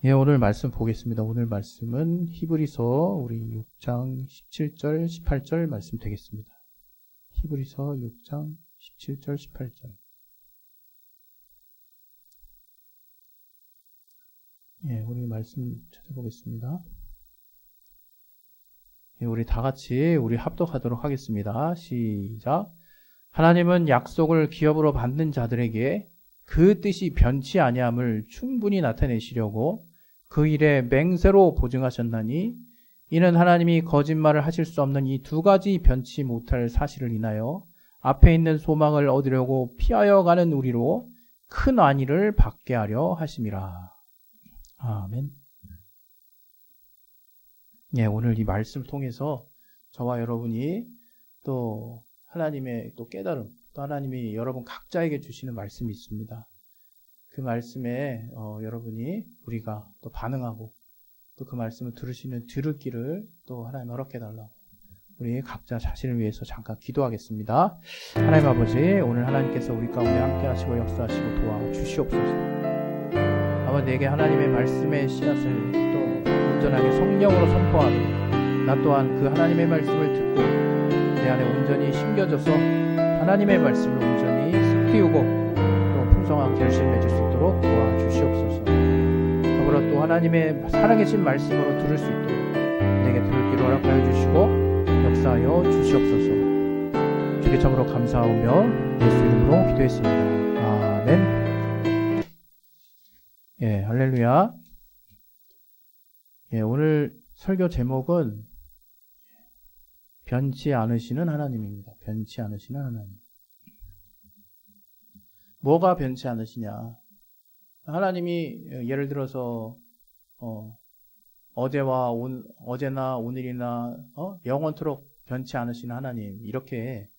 예, 오늘 말씀 보겠습니다. 오늘 말씀은 히브리서 우리 6장 17절, 18절 말씀 되겠습니다. 히브리서 6장 17절, 18절. 예, 우리 말씀 찾아보겠습니다. 예, 우리 다 같이 우리 합독하도록 하겠습니다. 시작. 하나님은 약속을 기업으로 받는 자들에게 그 뜻이 변치 아니함을 충분히 나타내시려고 그 일에 맹세로 보증하셨나니 이는 하나님이 거짓말을 하실 수 없는 이 두 가지 변치 못할 사실을 인하여 앞에 있는 소망을 얻으려고 피하여 가는 우리로 큰 안위를 받게 하려 하심이라. 아멘. 예, 오늘 이 말씀을 통해서 저와 여러분이 또 하나님의 또 깨달음, 또 하나님이 여러분 각자에게 주시는 말씀이 있습니다. 그 말씀에 여러분이 우리가 또 반응하고 또 그 말씀을 들을 길을 또 하나님 허락해 달라고 우리 각자 자신을 위해서 잠깐 기도하겠습니다. 하나님 아버지, 오늘 하나님께서 우리 가운데 함께 하시고 역사하시고 도와주시옵소서. 아버지, 내게 하나님의 말씀의 씨앗을 또 온전하게 성령으로 선포하고 나 또한 그 하나님의 말씀을 듣고 내 안에 온전히 심겨져서 하나님의 말씀을 온전히 싹 틔우고 또 풍성한 결실 맺을 수 있도록 도와주시옵소서. 더불어 또 하나님의 살아계신 말씀으로 들을 수 있도록 내게 들을 길을 허락하여 주시고 역사하여 주시옵소서. 주께 참으로 감사하며 예수 이름으로 기도했습니다. 아멘. 예, 할렐루야. 예, 오늘 설교 제목은 변치 않으시는 하나님입니다. 변치 않으시는 하나님. 뭐가 변치 않으시냐? 하나님이 예를 들어서 어제나 오늘이나 영원토록 변치 않으시는 하나님, 이렇게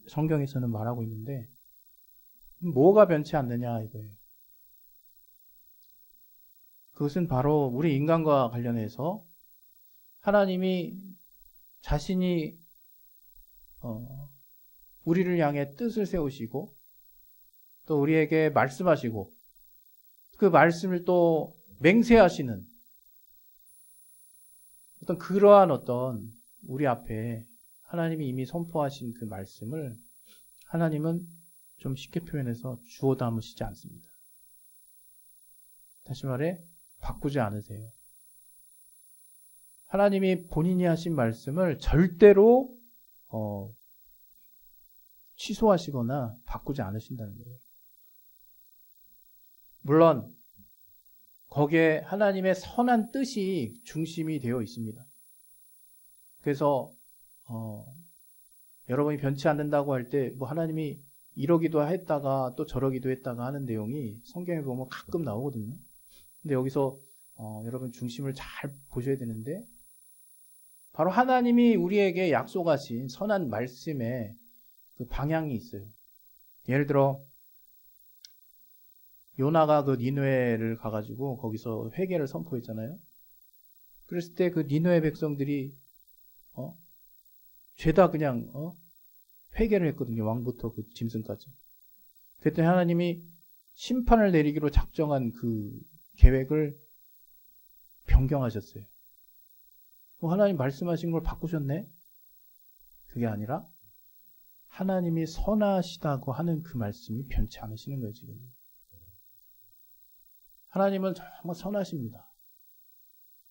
성경에서는 말하고 있는데 뭐가 변치 않느냐 이거예요. 그것은 바로 우리 인간과 관련해서 하나님이 자신이 우리를 향해 뜻을 세우시고 또 우리에게 말씀하시고 그 말씀을 또 맹세하시는 그러한 우리 앞에 하나님이 이미 선포하신 그 말씀을 하나님은 좀 쉽게 표현해서 주워 담으시지 않습니다. 다시 말해 바꾸지 않으세요. 하나님이 본인이 하신 말씀을 절대로 취소하시거나 바꾸지 않으신다는 거예요. 물론 거기에 하나님의 선한 뜻이 중심이 되어 있습니다. 그래서 여러분이 변치 않는다고 할 때 뭐 하나님이 이러기도 했다가 또 저러기도 했다가 하는 내용이 성경에 보면 가끔 나오거든요. 근데 여기서 여러분 중심을 잘 보셔야 되는데 바로 하나님이 우리에게 약속하신 선한 말씀에 그 방향이 있어요. 예를 들어 요나가 그 니느웨를 가가지고 거기서 회개를 선포했잖아요. 그랬을 때 그 니느웨 백성들이 죄다 그냥 회개를 했거든요. 왕부터 그 짐승까지. 그랬더니 하나님이 심판을 내리기로 작정한 그 계획을 변경하셨어요. 하나님 말씀하신 걸 바꾸셨네? 그게 아니라 하나님이 선하시다고 하는 그 말씀이 변치 않으시는 거예요, 지금. 하나님은 정말 선하십니다.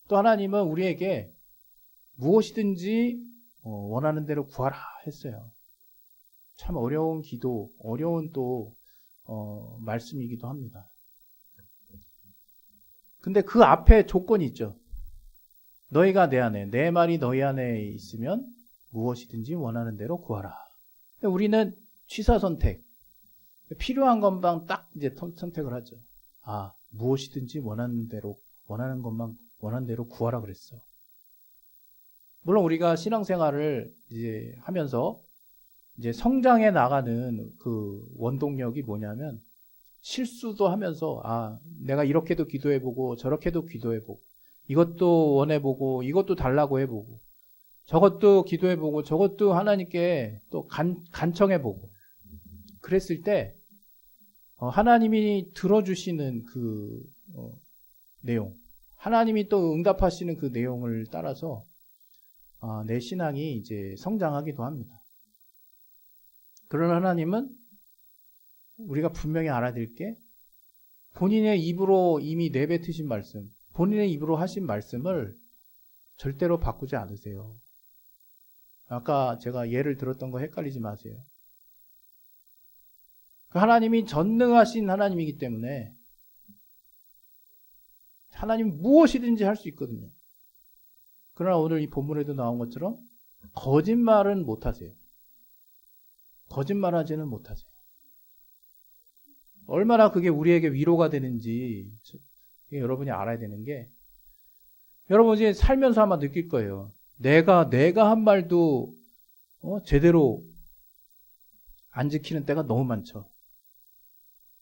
또 하나님은 우리에게 무엇이든지 원하는 대로 구하라 했어요. 참 어려운 기도, 어려운 또 말씀이기도 합니다. 근데 그 앞에 조건이 있죠. 너희가 내 안에, 내 말이 너희 안에 있으면 무엇이든지 원하는 대로 구하라. 근데 우리는 취사 선택, 필요한 것만 딱 이제 선택을 하죠. 무엇이든지 원하는 것만 원하는 대로 구하라 그랬어. 물론 우리가 신앙생활을 이제 하면서 이제 성장해 나가는 그 원동력이 뭐냐면 실수도 하면서 내가 이렇게도 기도해보고 저렇게도 기도해보고 이것도 원해보고 이것도 달라고 해보고 저것도 기도해보고 저것도 하나님께 또 간청해보고 그랬을 때 하나님이 들어주시는 그 내용, 하나님이 또 응답하시는 그 내용을 따라서 내 신앙이 이제 성장하기도 합니다. 그러나 하나님은 우리가 분명히 알아야 될 게 본인의 입으로 이미 내뱉으신 말씀, 본인의 입으로 하신 말씀을 절대로 바꾸지 않으세요. 아까 제가 예를 들었던 거 헷갈리지 마세요. 하나님이 전능하신 하나님이기 때문에 하나님은 무엇이든지 할 수 있거든요. 그러나 오늘 이 본문에도 나온 것처럼 거짓말은 못하세요. 거짓말하지는 못하세요. 얼마나 그게 우리에게 위로가 되는지 여러분이 알아야 되는 게, 여러분 이제 살면서 아마 느낄 거예요. 내가 한 말도 제대로 안 지키는 때가 너무 많죠.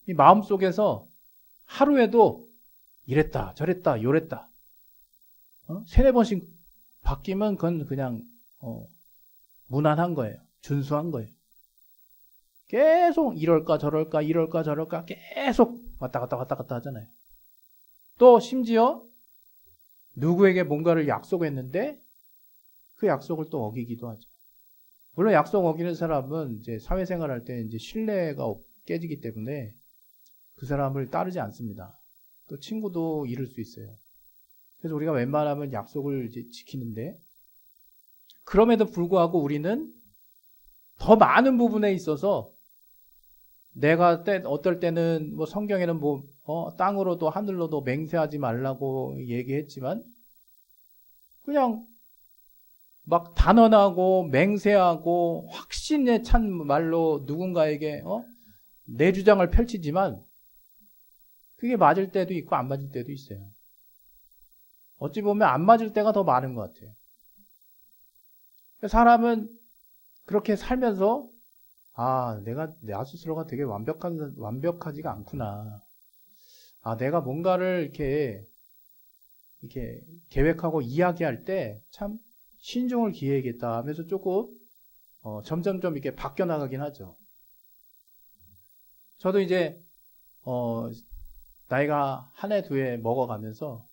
이 마음속에서 하루에도 이랬다 저랬다 요랬다 세네 번씩 바뀌면 그건 그냥 무난한 거예요. 준수한 거예요. 계속 이럴까 저럴까 계속 왔다 갔다 하잖아요. 또 심지어 누구에게 뭔가를 약속했는데 그 약속을 또 어기기도 하죠. 물론 약속 어기는 사람은 이제 사회생활 할 때 이제 신뢰가 깨지기 때문에 그 사람을 따르지 않습니다. 또 친구도 잃을 수 있어요. 그래서 우리가 웬만하면 약속을 이제 지키는데, 그럼에도 불구하고 우리는 더 많은 부분에 있어서 내가 어떨 때는 뭐 성경에는 뭐 땅으로도 하늘로도 맹세하지 말라고 얘기했지만 그냥 막 단언하고 맹세하고 확신에 찬 말로 누군가에게 내 주장을 펼치지만 그게 맞을 때도 있고 안 맞을 때도 있어요. 어찌 보면 안 맞을 때가 더 많은 것 같아요. 사람은 그렇게 살면서 내가 내 스스로가 되게 완벽하지가 않구나. 내가 뭔가를 이렇게 계획하고 이야기할 때 참 신중을 기해야겠다 하면서 조금 점점점 이렇게 바뀌어 나가긴 하죠. 저도 이제 나이가 한 해 두 해 먹어가면서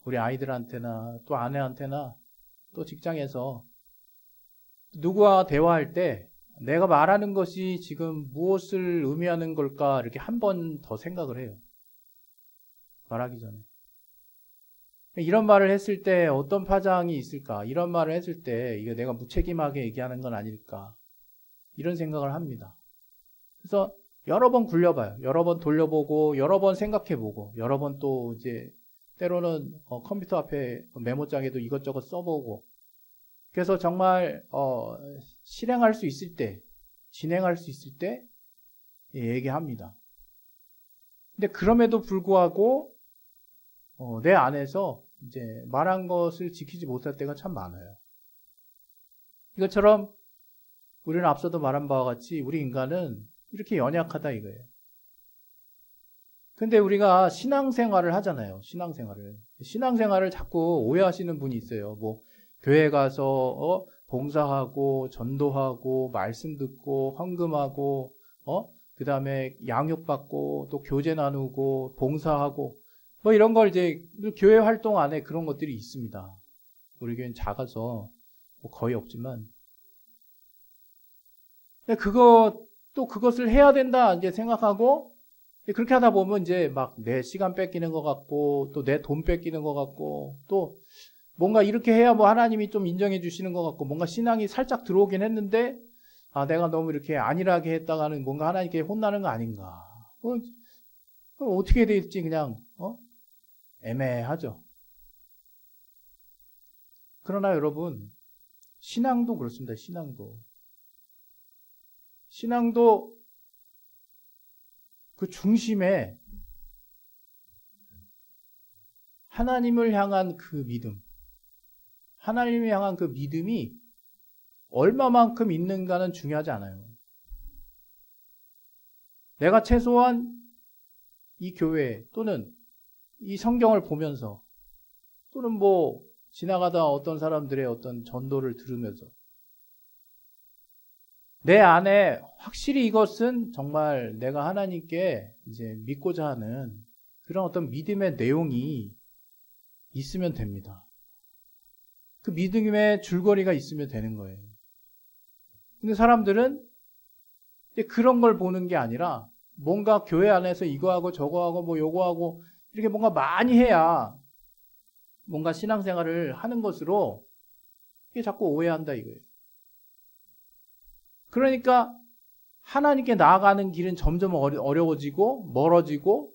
우리 아이들한테나 또 아내한테나 또 직장에서 누구와 대화할 때 내가 말하는 것이 지금 무엇을 의미하는 걸까 이렇게 한 번 더 생각을 해요. 말하기 전에. 이런 말을 했을 때 어떤 파장이 있을까? 이런 말을 했을 때 이거 내가 무책임하게 얘기하는 건 아닐까? 이런 생각을 합니다. 그래서 여러 번 굴려봐요. 여러 번 돌려보고 여러 번 생각해보고 여러 번 또 이제 때로는 컴퓨터 앞에 메모장에도 이것저것 써보고, 그래서 정말 실행할 수 있을 때, 진행할 수 있을 때 얘기합니다. 근데 그럼에도 불구하고 내 안에서 이제 말한 것을 지키지 못할 때가 참 많아요. 이것처럼 우리는 앞서도 말한 바와 같이 우리 인간은 이렇게 연약하다 이거예요. 근데 우리가 신앙생활을 하잖아요. 신앙생활을 자꾸 오해하시는 분이 있어요. 뭐 교회 가서 봉사하고 전도하고 말씀 듣고 헌금하고 그 다음에 양육받고 또 교제 나누고 봉사하고 뭐 이런 걸 이제 교회 활동 안에 그런 것들이 있습니다. 우리 교회는 작아서 뭐 거의 없지만, 근데 그것을 해야 된다 이제 생각하고 그렇게 하다 보면 이제 막 내 시간 뺏기는 것 같고 또 내 돈 뺏기는 것 같고 또 뭔가 이렇게 해야 뭐 하나님이 좀 인정해 주시는 것 같고 뭔가 신앙이 살짝 들어오긴 했는데 내가 너무 이렇게 안일하게 했다가는 뭔가 하나님께 혼나는 거 아닌가. 어떻게 될지 그냥 애매하죠. 그러나 여러분, 신앙도 그렇습니다. 신앙도 그 중심에 하나님을 향한 그 믿음, 하나님을 향한 그 믿음이 얼마만큼 있는가는 중요하지 않아요. 내가 최소한 이 교회 또는 이 성경을 보면서 또는 뭐 지나가다 어떤 사람들의 어떤 전도를 들으면서 내 안에 확실히 이것은 정말 내가 하나님께 이제 믿고자 하는 그런 어떤 믿음의 내용이 있으면 됩니다. 그 믿음의 줄거리가 있으면 되는 거예요. 근데 사람들은 그런 걸 보는 게 아니라 뭔가 교회 안에서 이거 하고 저거 하고 뭐 요거 하고 이렇게 뭔가 많이 해야 뭔가 신앙생활을 하는 것으로 이게 자꾸 오해한다 이거예요. 그러니까 하나님께 나아가는 길은 점점 어려워지고 멀어지고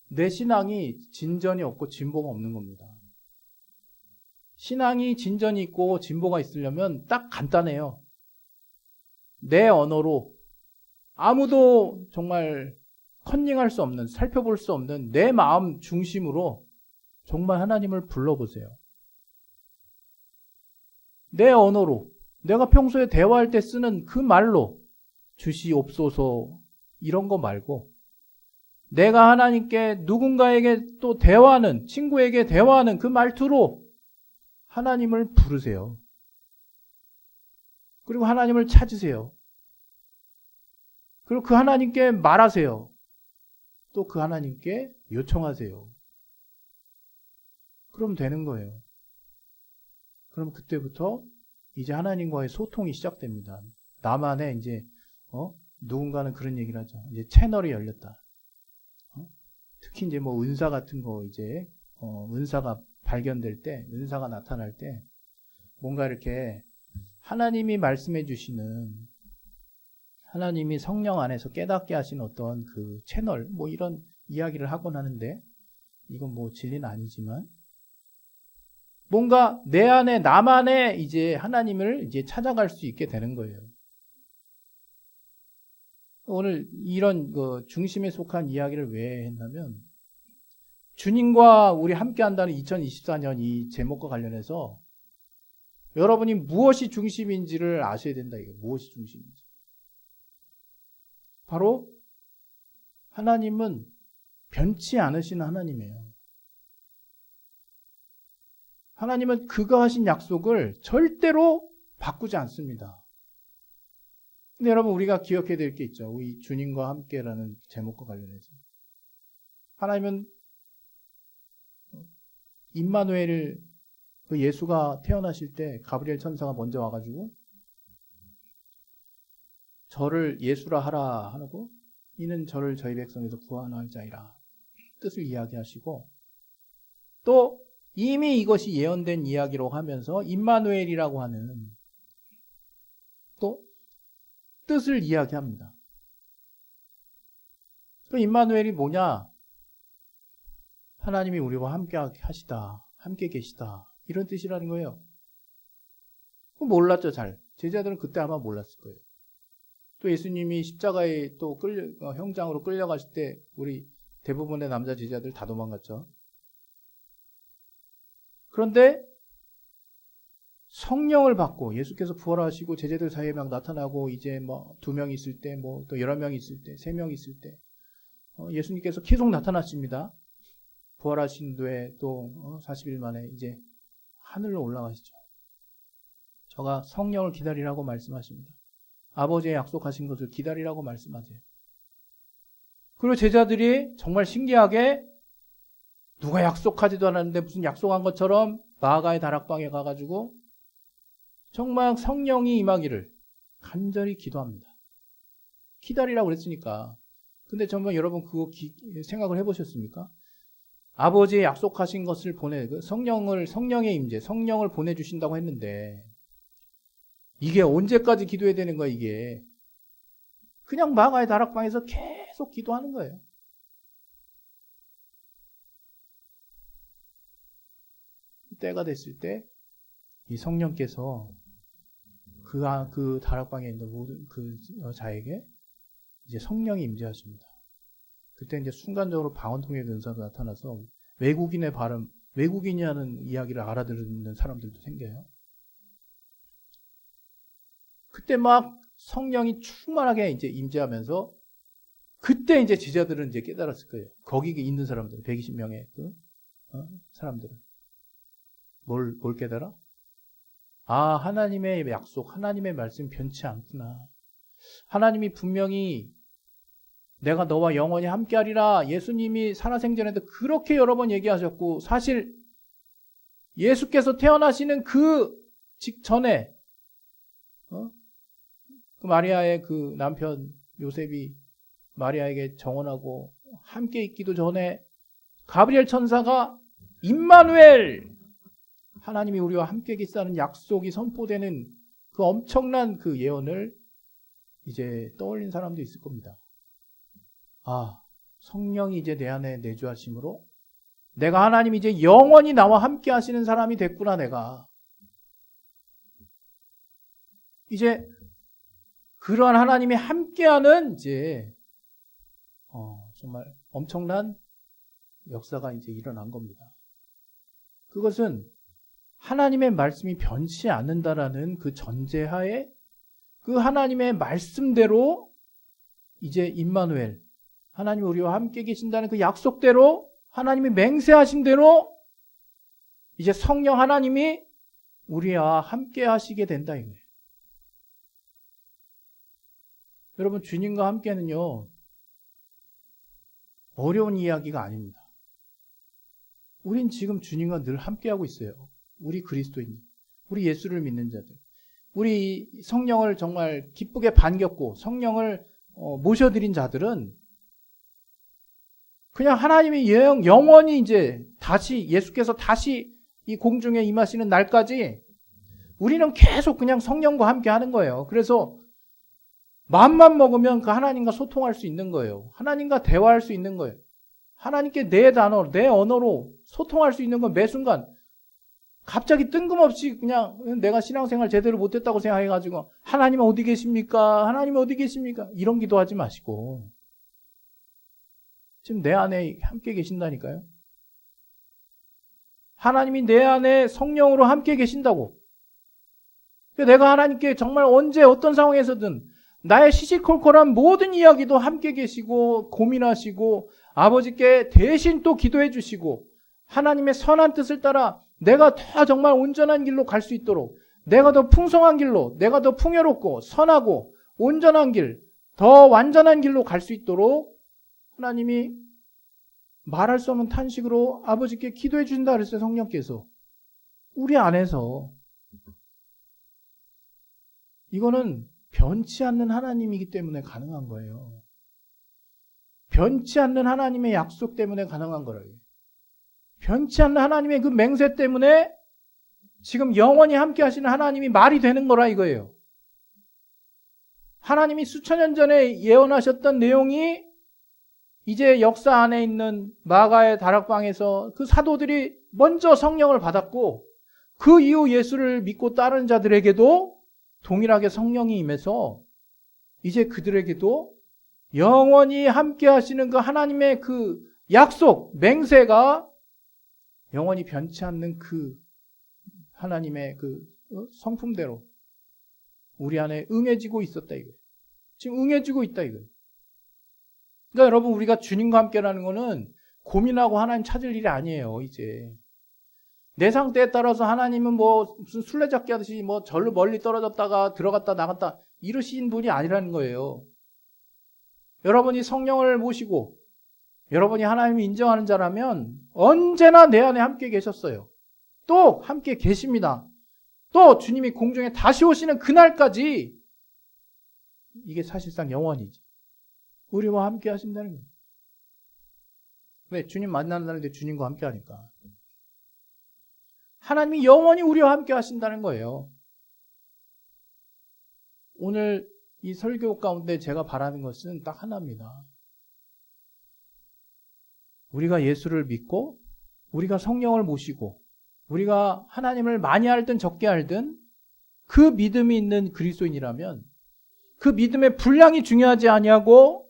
내 신앙이 진전이 없고 진보가 없는 겁니다. 신앙이 진전이 있고 진보가 있으려면 딱 간단해요. 내 언어로 아무도 정말 컨닝할 수 없는, 살펴볼 수 없는 내 마음 중심으로 정말 하나님을 불러보세요. 내 언어로, 내가 평소에 대화할 때 쓰는 그 말로 주시옵소서 이런 거 말고 내가 하나님께 누군가에게 또 대화하는, 친구에게 대화하는 그 말투로 하나님을 부르세요. 그리고 하나님을 찾으세요. 그리고 그 하나님께 말하세요. 또 그 하나님께 요청하세요. 그럼 되는 거예요. 그럼 그때부터 이제 하나님과의 소통이 시작됩니다. 나만의 이제 누군가는 그런 얘기를 하죠. 이제 채널이 열렸다. 특히 이제 뭐 은사 같은 거 이제 은사가 발견될 때, 은사가 나타날 때 뭔가 이렇게 하나님이 말씀해 주시는 하나님이 성령 안에서 깨닫게 하신 어떤 그 채널 뭐 이런 이야기를 하곤 하는데 이건 뭐 진리는 아니지만 뭔가 내 안에 나만의 이제 하나님을 이제 찾아갈 수 있게 되는 거예요. 오늘 이런 그 중심에 속한 이야기를 왜 했냐면 주님과 우리 함께 한다는 2024년 이 제목과 관련해서 여러분이 무엇이 중심인지를 아셔야 된다. 이거 무엇이 중심인지. 바로 하나님은 변치 않으시는 하나님이에요. 하나님은 그가 하신 약속을 절대로 바꾸지 않습니다. 근데 여러분 우리가 기억해야 될 게 있죠. 우리 주님과 함께라는 제목과 관련해서. 하나님은 임마누엘을 그 예수가 태어나실 때 가브리엘 천사가 먼저 와가지고 저를 예수라 하라 하고 이는 저를 저희 백성에서 구원할 자이라 뜻을 이야기하시고 또 이미 이것이 예언된 이야기로 하면서 임마누엘이라고 하는 또 뜻을 이야기합니다. 그 임마누엘이 뭐냐? 하나님이 우리와 함께 하시다, 함께 계시다 이런 뜻이라는 거예요. 몰랐죠, 잘. 제자들은 그때 아마 몰랐을 거예요. 또 예수님이 십자가에 또 형장으로 끌려가실 때 우리 대부분의 남자 제자들 다 도망갔죠. 그런데 성령을 받고 예수께서 부활하시고 제자들 사이에 막 나타나고 이제 뭐 2명 있을 때 뭐 또 여러 명 있을 때 3명 있을 때 예수님께서 계속 나타나십니다. 부활하신 후에 또 40일 만에 이제 하늘로 올라가시죠. 저가 성령을 기다리라고 말씀하십니다. 아버지의 약속하신 것을 기다리라고 말씀하세요. 그리고 제자들이 정말 신기하게 누가 약속하지도 않았는데 무슨 약속한 것처럼 마가의 다락방에 가가지고 정말 성령이 임하기를 간절히 기도합니다. 기다리라고 그랬으니까. 근데 정말 여러분 그거 생각을 해보셨습니까? 아버지의 약속하신 것을 성령의 임재, 성령을 보내주신다고 했는데 이게 언제까지 기도해야 되는 거야 이게. 그냥 마가의 다락방에서 계속 기도하는 거예요. 때가 됐을 때 이 성령께서 그 다락방에 있는 모든 그 자에게 이제 성령이 임재하십니다. 그때 이제 순간적으로 방언통역 은사가 나타나서 외국인의 발음, 외국인이라는 이야기를 알아듣는 사람들도 생겨요. 그때 막 성령이 충만하게 이제 임재하면서 그때 이제 제자들은 이제 깨달았을 거예요. 거기 있는 사람들, 120명의 사람들은. 뭘 깨달아? 아, 하나님의 약속, 하나님의 말씀 변치 않구나. 하나님이 분명히 내가 너와 영원히 함께하리라. 예수님이 살아생전에도 그렇게 여러 번 얘기하셨고, 사실 예수께서 태어나시는 그 직전에 그 마리아의 그 남편 요셉이 마리아에게 정언하고 함께 있기도 전에 가브리엘 천사가 임마누엘, 하나님이 우리와 함께 계시다는 약속이 선포되는 그 엄청난 그 예언을 이제 떠올린 사람도 있을 겁니다. 아, 성령이 이제 내 안에 내주하심으로 내가 하나님이 이제 영원히 나와 함께 하시는 사람이 됐구나. 내가 이제 그러한 하나님이 함께하는 이제 정말 엄청난 역사가 이제 일어난 겁니다. 그것은 하나님의 말씀이 변치 않는다라는 그 전제하에 그 하나님의 말씀대로 이제 임마누엘, 하나님이 우리와 함께 계신다는 그 약속대로, 하나님이 맹세하신 대로 이제 성령 하나님이 우리와 함께 하시게 된다 이거예요. 여러분, 주님과 함께는요, 어려운 이야기가 아닙니다. 우린 지금 주님과 늘 함께하고 있어요. 우리 그리스도인, 우리 예수를 믿는 자들, 우리 성령을 정말 기쁘게 반겼고 성령을 모셔드린 자들은 그냥 하나님이 영원히 이제 다시 예수께서 다시 이 공중에 임하시는 날까지 우리는 계속 그냥 성령과 함께 하는 거예요. 그래서 마음만 먹으면 그 하나님과 소통할 수 있는 거예요. 하나님과 대화할 수 있는 거예요. 하나님께 내 단어, 내 언어로 소통할 수 있는 건 매 순간 갑자기 뜬금없이 그냥 내가 신앙생활 제대로 못했다고 생각해가지고 하나님 어디 계십니까? 하나님 어디 계십니까? 이런 기도하지 마시고 지금 내 안에 함께 계신다니까요. 하나님이 내 안에 성령으로 함께 계신다고. 내가 하나님께 정말 언제 어떤 상황에서든 나의 시시콜콜한 모든 이야기도 함께 계시고 고민하시고 아버지께 대신 또 기도해 주시고 하나님의 선한 뜻을 따라 내가 더 정말 온전한 길로 갈 수 있도록, 내가 더 풍성한 길로, 내가 더 풍요롭고 선하고 온전한 길, 더 완전한 길로 갈 수 있도록 하나님이 말할 수 없는 탄식으로 아버지께 기도해 주신다 그랬어요. 성령께서 우리 안에서. 이거는 변치 않는 하나님이기 때문에 가능한 거예요. 변치 않는 하나님의 약속 때문에 가능한 거예요. 변치 않는 하나님의 그 맹세 때문에 지금 영원히 함께 하시는 하나님이 말이 되는 거라 이거예요. 하나님이 수천 년 전에 예언하셨던 내용이 이제 역사 안에 있는 마가의 다락방에서 그 사도들이 먼저 성령을 받았고 그 이후 예수를 믿고 따르는 자들에게도 동일하게 성령이 임해서 이제 그들에게도 영원히 함께 하시는 그 하나님의 그 약속, 맹세가 영원히 변치 않는 그 하나님의 그 성품대로 우리 안에 응해지고 있었다 이거예요. 지금 응해지고 있다 이거예요. 그러니까 여러분, 우리가 주님과 함께라는 거는 고민하고 하나님 찾을 일이 아니에요. 이제 내 상태에 따라서 하나님은 뭐 무슨 술래잡기 하듯이 뭐 절로 멀리 떨어졌다가 들어갔다 나갔다 이러신 분이 아니라는 거예요. 여러분이 성령을 모시고 여러분이 하나님을 인정하는 자라면 언제나 내 안에 함께 계셨어요. 또 함께 계십니다. 또 주님이 공중에 다시 오시는 그날까지 이게 사실상 영원이지. 우리와 함께 하신다는 거예요. 왜? 주님 만나는 날인데 주님과 함께 하니까. 하나님이 영원히 우리와 함께 하신다는 거예요. 오늘 이 설교 가운데 제가 바라는 것은 딱 하나입니다. 우리가 예수를 믿고 우리가 성령을 모시고 우리가 하나님을 많이 알든 적게 알든 그 믿음이 있는 그리스도인이라면 그 믿음의 분량이 중요하지 아니하고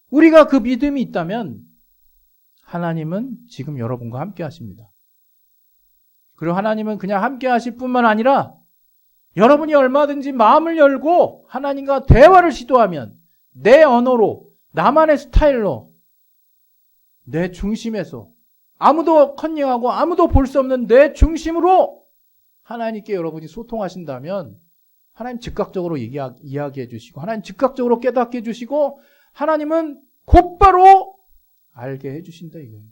우리가 그 믿음이 있다면 하나님은 지금 여러분과 함께 하십니다. 그리고 하나님은 그냥 함께 하실 뿐만 아니라 여러분이 얼마든지 마음을 열고 하나님과 대화를 시도하면 내 언어로, 나만의 스타일로, 내 중심에서 아무도 컨닝하고 아무도 볼 수 없는 내 중심으로 하나님께 여러분이 소통하신다면 하나님 즉각적으로 이야기해 주시고 하나님 즉각적으로 깨닫게 해주시고 하나님은 곧바로 알게 해주신다 이거예요.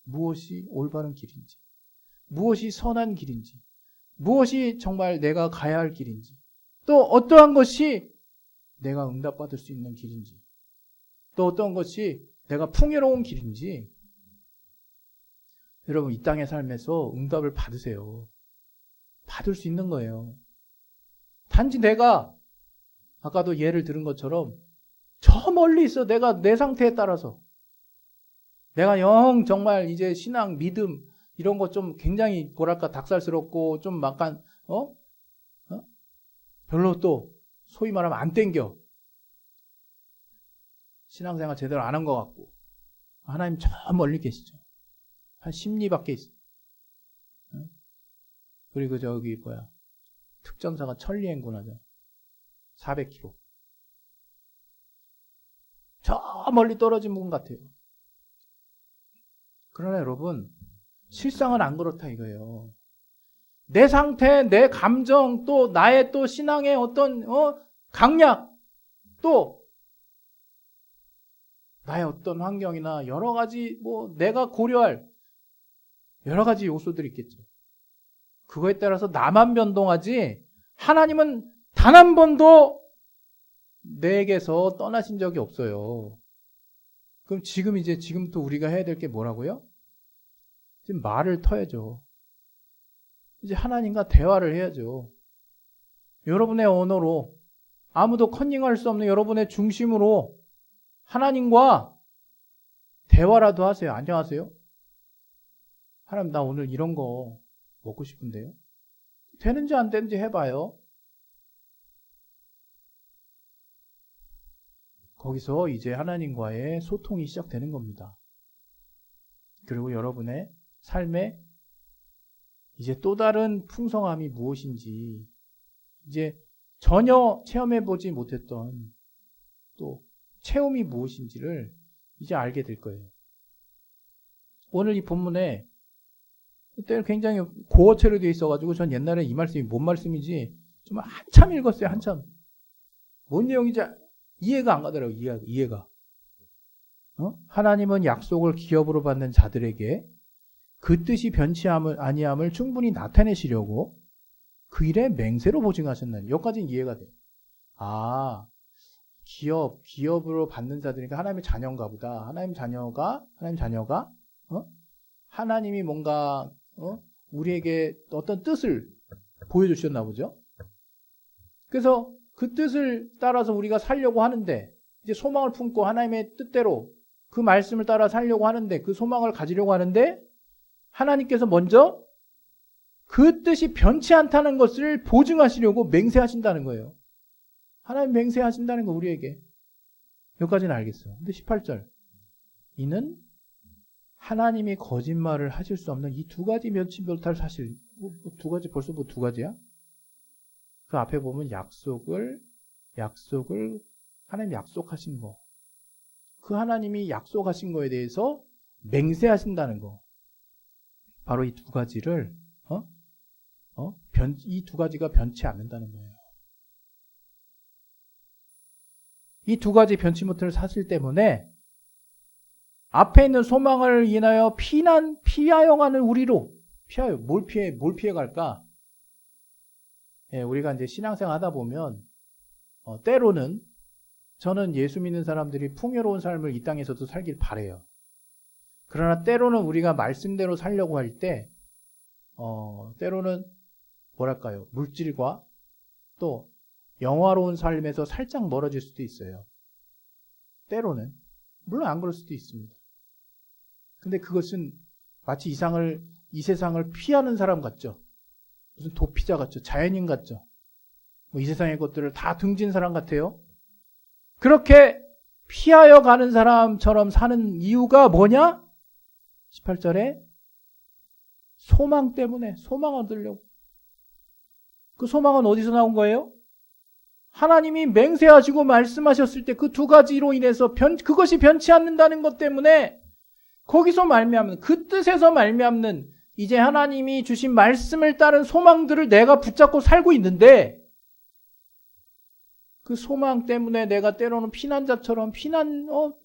무엇이 올바른 길인지, 무엇이 선한 길인지, 무엇이 정말 내가 가야 할 길인지, 또 어떠한 것이 내가 응답받을 수 있는 길인지, 또 어떤 것이 내가 풍요로운 길인지. 여러분, 이 땅의 삶에서 응답을 받으세요. 받을 수 있는 거예요. 단지 내가 아까도 예를 들은 것처럼 저 멀리 있어. 내가 내 상태에 따라서 내가 영 정말 이제 신앙, 믿음 이런 거 좀 굉장히 뭐랄까 닭살스럽고 좀 약간 별로 또 소위 말하면 안 땡겨. 신앙생활 제대로 안 한 것 같고. 하나님 저 멀리 계시죠. 한 10리 밖에 있어. 그리고 저기 특전사가 천리행군하죠. 400km. 저 멀리 떨어진 분 같아요. 그러나 여러분, 실상은 안 그렇다 이거예요. 내 상태, 내 감정, 또 나의 또 신앙의 어떤 강약, 또 나의 어떤 환경이나 여러 가지 내가 고려할 여러 가지 요소들이 있겠죠. 그거에 따라서 나만 변동하지 하나님은 단 한 번도 내게서 떠나신 적이 없어요. 그럼 지금부터 우리가 해야 될 게 뭐라고요? 지금 말을 터야죠. 이제 하나님과 대화를 해야죠. 여러분의 언어로, 아무도 컨닝할 수 없는 여러분의 중심으로 하나님과 대화라도 하세요. 안녕하세요. 하나님, 나 오늘 이런 거 먹고 싶은데요. 되는지 안 되는지 해봐요. 거기서 이제 하나님과의 소통이 시작되는 겁니다. 그리고 여러분의 삶에 이제 또 다른 풍성함이 무엇인지, 이제 전혀 체험해보지 못했던 또 체험이 무엇인지를 이제 알게 될 거예요. 오늘 이 본문에 그때 굉장히 고어체로 되어 있어가지고 전 옛날에 이 말씀이 뭔 말씀인지 정말 한참 읽었어요. 한참. 뭔 내용인지 이해가 안 가더라고요. 이해가. 하나님은 약속을 기업으로 받는 자들에게 그 뜻이 변치 아니함을 충분히 나타내시려고 그 일에 맹세로 보증하셨나니. 여기까지는 이해가 돼요. 아, 기업으로 받는 자들이니까 하나님의 자녀인가 보다. 하나님 자녀가 하나님이 뭔가 우리에게 어떤 뜻을 보여주셨나 보죠. 그래서 그 뜻을 따라서 우리가 살려고 하는데, 이제 소망을 품고 하나님의 뜻대로 그 말씀을 따라 살려고 하는데, 그 소망을 가지려고 하는데, 하나님께서 먼저 그 뜻이 변치 않다는 것을 보증하시려고 맹세하신다는 거예요. 하나님 맹세하신다는 거, 우리에게. 여기까지는 알겠어요. 근데 18절. 이는 하나님이 거짓말을 하실 수 없는 이 두 가지 면치 못할 사실. 두 가지, 벌써 두 가지야? 그 앞에 보면 약속을 하나님이 약속하신 거. 그 하나님이 약속하신 거에 대해서 맹세하신다는 거. 바로 이 두 가지를 이 두 가지가 변치 않는다는 거예요. 이 두 가지 변치 못할 사실 때문에 앞에 있는 소망을 인하여 피하여가는 우리로 뭘 피해 갈까? 예, 우리가 이제 신앙생활 하다 보면 때로는 저는 예수 믿는 사람들이 풍요로운 삶을 이 땅에서도 살길 바래요. 그러나 때로는 우리가 말씀대로 살려고 할 때 때로는 뭐랄까요? 물질과 또 영화로운 삶에서 살짝 멀어질 수도 있어요. 때로는. 물론 안 그럴 수도 있습니다. 근데 그것은 마치 이 세상을 피하는 사람 같죠? 무슨 도피자 같죠? 자연인 같죠? 이 세상의 것들을 다 등진 사람 같아요? 그렇게 피하여 가는 사람처럼 사는 이유가 뭐냐? 18절에 소망 때문에, 소망을 얻으려고. 그 소망은 어디서 나온 거예요? 하나님이 맹세하시고 말씀하셨을 때 그 두 가지로 인해서 그것이 변치 않는다는 것 때문에 거기서 말미암는, 그 뜻에서 말미암는 이제 하나님이 주신 말씀을 따른 소망들을 내가 붙잡고 살고 있는데 그 소망 때문에 내가 때로는 피난자처럼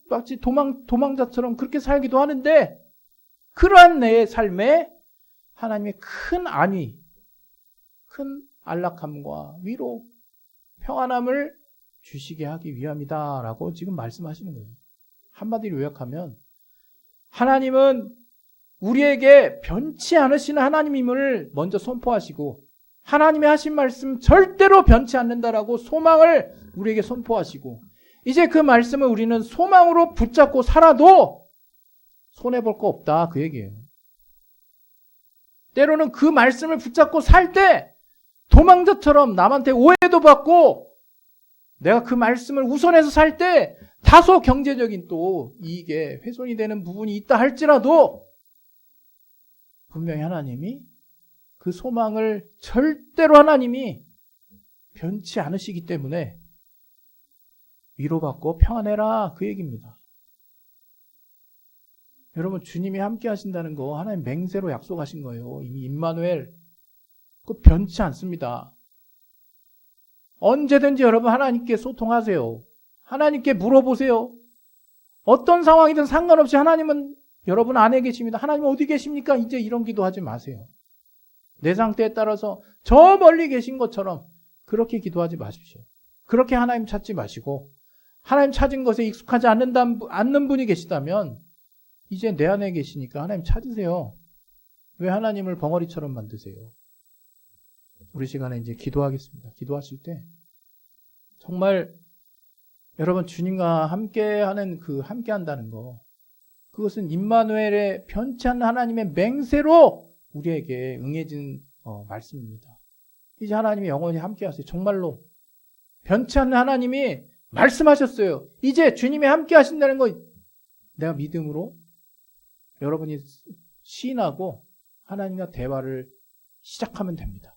마치 도망자처럼 그렇게 살기도 하는데, 그러한 내 삶에 하나님의 큰 안위, 큰 안락함과 위로, 평안함을 주시게 하기 위함이다라고 지금 말씀하시는 거예요. 한마디로 요약하면 하나님은 우리에게 변치 않으시는 하나님임을 먼저 선포하시고, 하나님의 하신 말씀 절대로 변치 않는다라고 소망을 우리에게 선포하시고, 이제 그 말씀을 우리는 소망으로 붙잡고 살아도 손해볼 거 없다, 그 얘기예요. 때로는 그 말씀을 붙잡고 살 때 도망자처럼 남한테 오해도 받고, 내가 그 말씀을 우선해서 살 때 다소 경제적인 또 이익에 훼손이 되는 부분이 있다 할지라도, 분명히 하나님이 그 소망을 절대로 하나님이 변치 않으시기 때문에 위로받고 평안해라, 그 얘기입니다. 여러분, 주님이 함께 하신다는 거 하나님 맹세로 약속하신 거예요. 이미 임마누엘, 그 변치 않습니다. 언제든지 여러분 하나님께 소통하세요. 하나님께 물어보세요. 어떤 상황이든 상관없이 하나님은 여러분 안에 계십니다. 하나님 어디 계십니까? 이제 이런 기도하지 마세요. 내 상태에 따라서 저 멀리 계신 것처럼 그렇게 기도하지 마십시오. 그렇게 하나님 찾지 마시고, 하나님 찾은 것에 익숙하지 않는 분이 계시다면 이제 내 안에 계시니까 하나님 찾으세요. 왜 하나님을 벙어리처럼 만드세요? 우리 시간에 이제 기도하겠습니다. 기도하실 때 정말 여러분 주님과 함께하는 그 함께한다는 거, 그것은 임마누엘의 변치 않는 하나님의 맹세로 우리에게 응해진 말씀입니다. 이제 하나님이 영원히 함께하세요. 정말로 변치 않는 하나님이 말씀하셨어요. 이제 주님이 함께하신다는 거 내가 믿음으로 여러분이 시인하고 하나님과 대화를 시작하면 됩니다.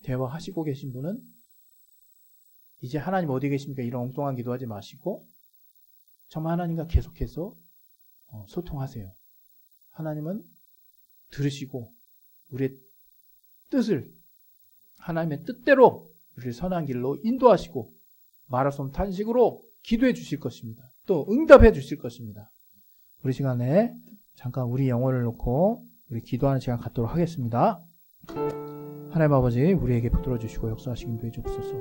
대화하시고 계신 분은 이제 하나님 어디 계십니까? 이런 엉뚱한 기도하지 마시고 정말 하나님과 계속해서 소통하세요. 하나님은 들으시고 우리의 뜻을 하나님의 뜻대로 우리를 선한 길로 인도하시고 마라손 탄식으로 기도해 주실 것입니다. 또 응답해 주실 것입니다. 우리 시간에 잠깐 우리 영혼을 놓고 우리 기도하는 시간 갖도록 하겠습니다. 하나님 아버지, 우리에게 붙들어 주시고 역사하시기 인도해 주옵소서.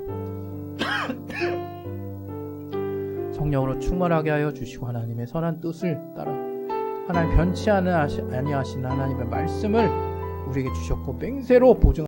성령으로 충만하게 하여 주시고 하나님의 선한 뜻을 따라 하나님 변치 아니하시는 하나님의 말씀을 우리에게 주셨고 맹세로 보증